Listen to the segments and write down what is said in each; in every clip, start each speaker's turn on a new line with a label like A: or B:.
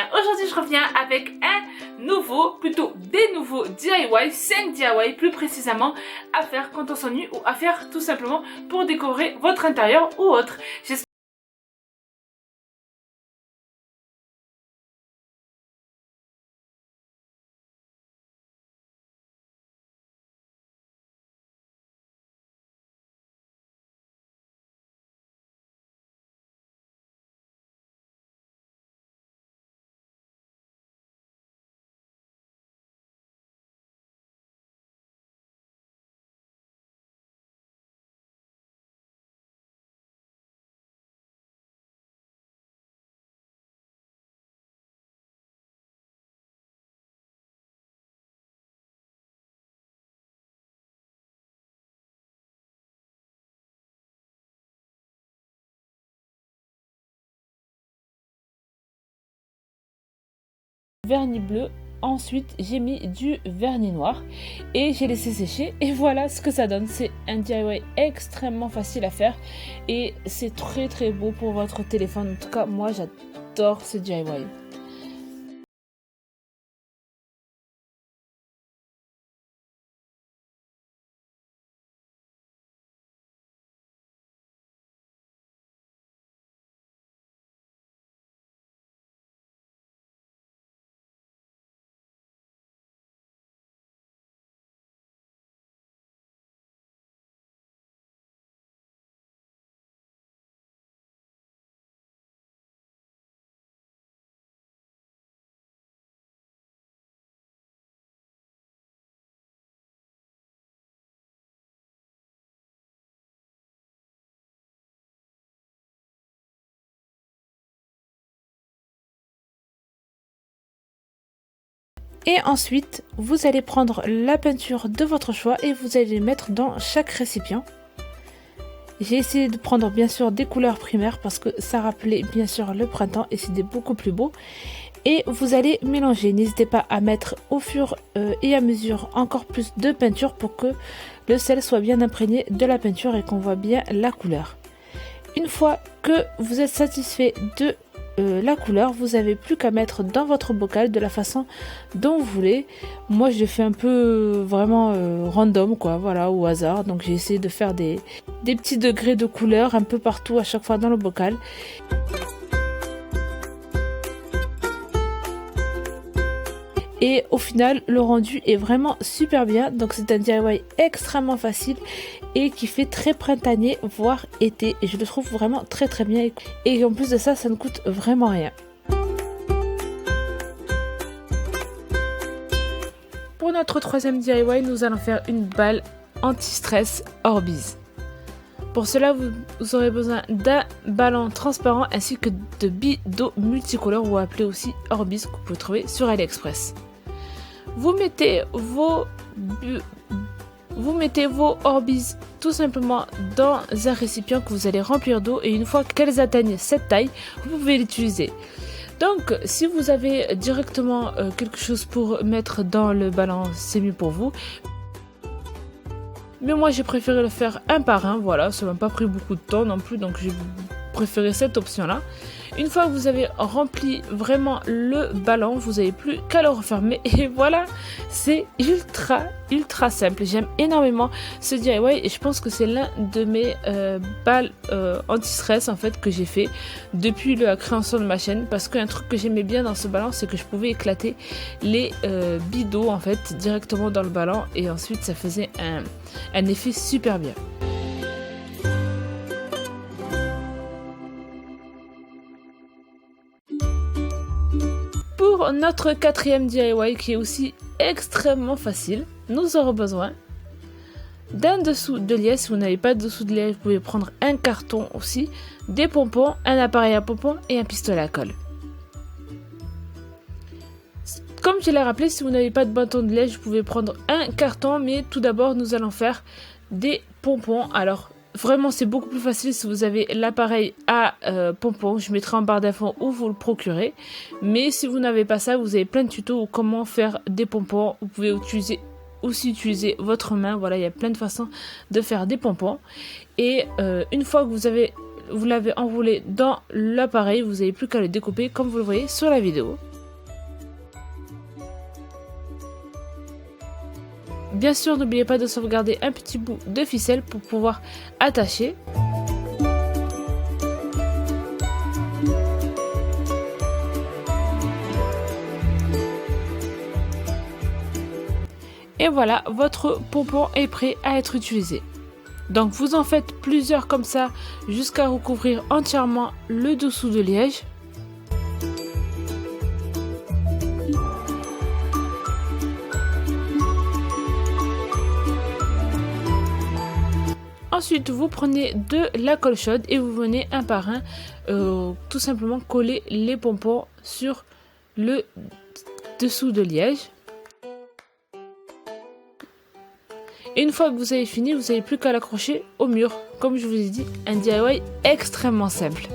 A: bien, aujourd'hui je reviens avec des nouveaux DIY, 5 DIY plus précisément à faire quand on s'ennuie ou à faire tout simplement pour décorer votre intérieur ou autre. Vernis bleu, ensuite j'ai mis du vernis noir et j'ai laissé sécher et voilà ce que ça donne. C'est un DIY extrêmement facile à faire et c'est très beau pour votre téléphone. En tout cas moi j'adore ce DIY. Et ensuite, vous allez prendre la peinture de votre choix et vous allez mettre dans chaque récipient. J'ai essayé de prendre bien sûr des couleurs primaires parce que ça rappelait bien sûr le printemps et c'était beaucoup plus beau. Et vous allez mélanger. N'hésitez pas à mettre au fur et à mesure encore plus de peinture pour que le sel soit bien imprégné de la peinture et qu'on voit bien la couleur. Une fois que vous êtes satisfait de la couleur, vous n'avez plus qu'à mettre dans votre bocal de la façon dont vous voulez. Moi je fais un peu vraiment random quoi, voilà, au hasard. Donc j'ai essayé de faire des petits degrés de couleur un peu partout à chaque fois dans le bocal. Et au final, le rendu est vraiment super bien. Donc c'est un DIY extrêmement facile et qui fait très printanier, voire été. Et je le trouve vraiment très bien. Et en plus de ça, ça ne coûte vraiment rien. Pour notre troisième DIY, nous allons faire une balle anti-stress Orbeez. Pour cela, vous aurez besoin d'un ballon transparent ainsi que de billes d'eau multicolores ou appelées aussi Orbeez que vous pouvez trouver sur AliExpress. Vous mettez vos Orbeez tout simplement dans un récipient que vous allez remplir d'eau et une fois qu'elles atteignent cette taille, vous pouvez l'utiliser. Donc si vous avez directement quelque chose pour mettre dans le ballon, c'est mieux pour vous. Mais moi j'ai préféré le faire un par un, voilà, ça m'a pas pris beaucoup de temps non plus, donc j'ai préféré cette option là. Une fois que vous avez rempli vraiment le ballon, vous n'avez plus qu'à le refermer et voilà, c'est ultra simple. J'aime énormément ce DIY et je pense que c'est l'un de mes balles anti-stress en fait que j'ai fait depuis la création de ma chaîne, parce qu'un truc que j'aimais bien dans ce ballon, c'est que je pouvais éclater les billes d'eau en fait directement dans le ballon et ensuite ça faisait un effet super bien. Pour notre quatrième DIY qui est aussi extrêmement facile, nous aurons besoin d'un dessous de liège. Si vous n'avez pas de dessous de liège, vous pouvez prendre un carton aussi, des pompons, un appareil à pompons et un pistolet à colle. Comme je l'ai rappelé, si vous n'avez pas de bâton de liège, vous pouvez prendre un carton, mais tout d'abord nous allons faire des pompons. Alors vraiment c'est beaucoup plus facile si vous avez l'appareil à pompons, je mettrai en barre d'infos où vous le procurez. Mais si vous n'avez pas ça, vous avez plein de tutos comment faire des pompons. Vous pouvez aussi utiliser votre main, voilà, il y a plein de façons de faire des pompons. Et une fois que vous l'avez enroulé dans l'appareil, vous n'avez plus qu'à le découper comme vous le voyez sur la vidéo. Bien sûr, n'oubliez pas de sauvegarder un petit bout de ficelle pour pouvoir attacher. Et voilà, votre pompon est prêt à être utilisé. Donc vous en faites plusieurs comme ça jusqu'à recouvrir entièrement le dessous de liège. Ensuite, vous prenez de la colle chaude et vous venez un par un tout simplement coller les pompons sur le dessous de liège. Et une fois que vous avez fini, vous n'avez plus qu'à l'accrocher au mur. Comme je vous ai dit, un DIY extrêmement simple.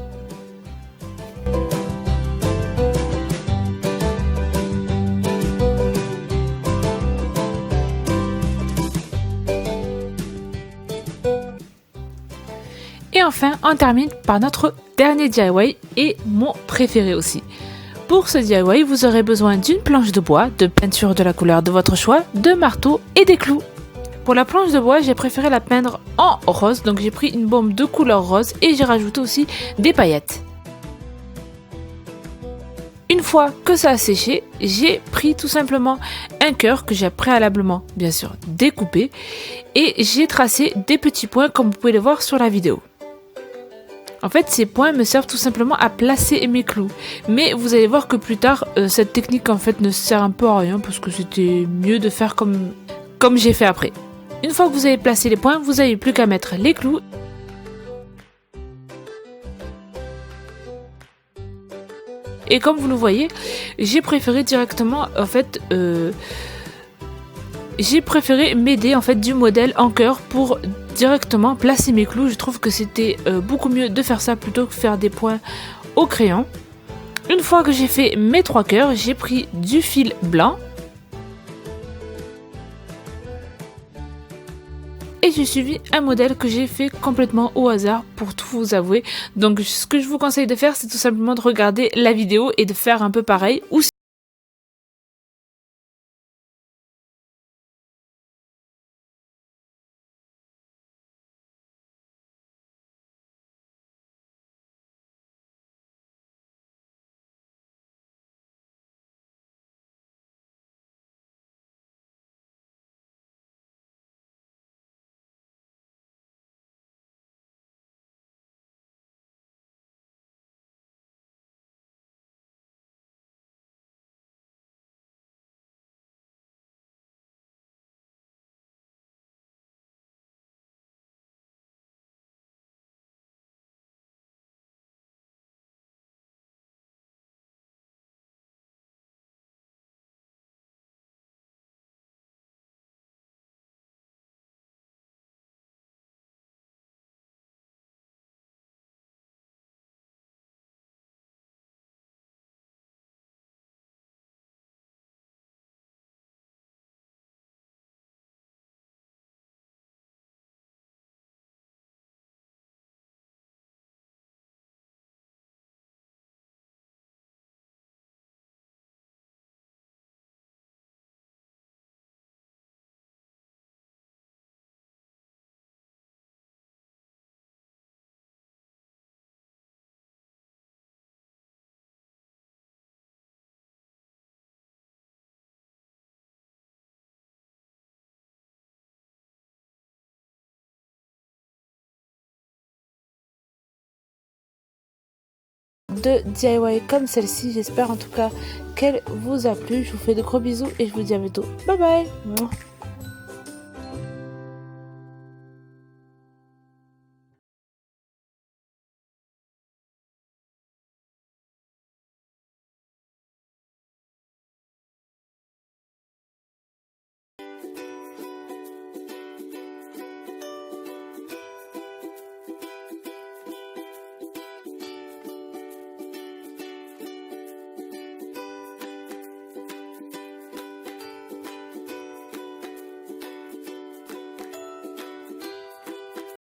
A: Et enfin, on termine par notre dernier DIY et mon préféré aussi. Pour ce DIY, vous aurez besoin d'une planche de bois, de peinture de la couleur de votre choix, de marteau et des clous. Pour la planche de bois, j'ai préféré la peindre en rose, donc j'ai pris une baume de couleur rose et j'ai rajouté aussi des paillettes. Une fois que ça a séché, j'ai pris tout simplement un cœur que j'ai préalablement, bien sûr, découpé et j'ai tracé des petits points comme vous pouvez le voir sur la vidéo. En fait, ces points me servent tout simplement à placer mes clous. Mais vous allez voir que plus tard, cette technique en fait ne sert un peu à rien parce que c'était mieux de faire comme j'ai fait après. Une fois que vous avez placé les points, vous n'avez plus qu'à mettre les clous. Et comme vous le voyez, j'ai préféré directement, en fait, j'ai préféré m'aider en fait du modèle en cœur pour directement placer mes clous. Je trouve que c'était beaucoup mieux de faire ça plutôt que faire des points au crayon. Une fois que j'ai fait mes 3 cœurs, j'ai pris du fil blanc. Et j'ai suivi un modèle que j'ai fait complètement au hasard pour tout vous avouer. Donc ce que je vous conseille de faire, c'est tout simplement de regarder la vidéo et de faire un peu pareil. Ou de DIY comme celle-ci. J'espère en tout cas qu'elle vous a plu. Je vous fais de gros bisous et je vous dis à bientôt. Bye bye.